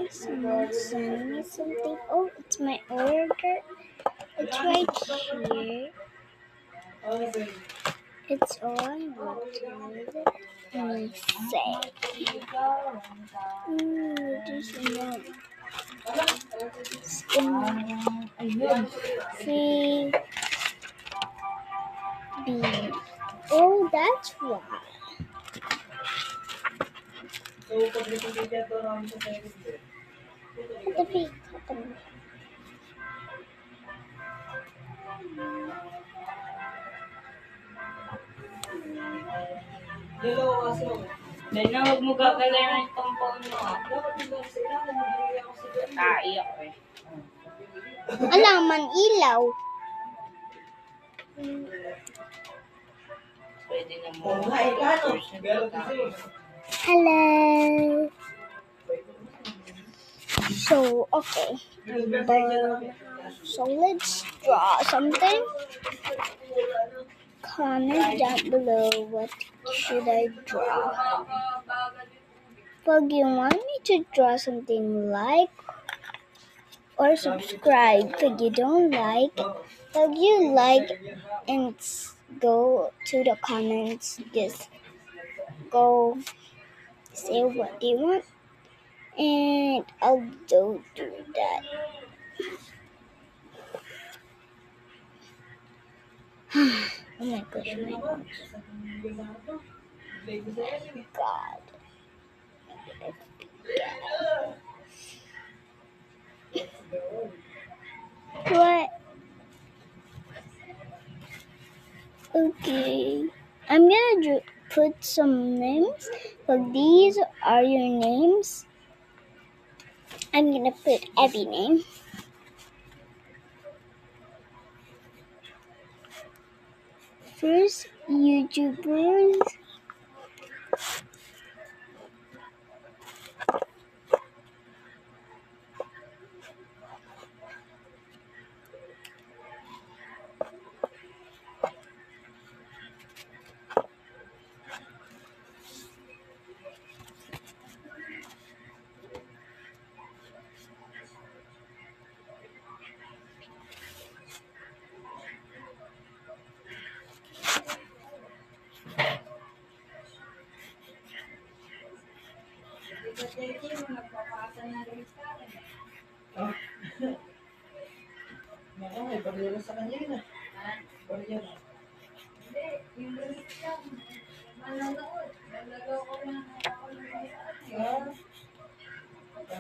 Someone sent me something. Oh, it's my order. It's right here. It's all I wanted. Let me say. Ooh, there's no skin. Free B. Oh, that's why. The feet happen. Dahil huwag mo gagalayan yung compound mo. Tai ako eh. Alaman, ilaw. Pwede na mo. Hello. So, okay. So let's draw something. Comment down below what should I draw. If you want me to draw something, like or subscribe. If you don't like, if you like and go to the comments, just go say what you want and I'll do that. Oh my gosh, my God. What? Okay. I'm gonna put some names, but these are your names. I'm gonna put every name. First, YouTubers. May pagdala sa kanya yun ah.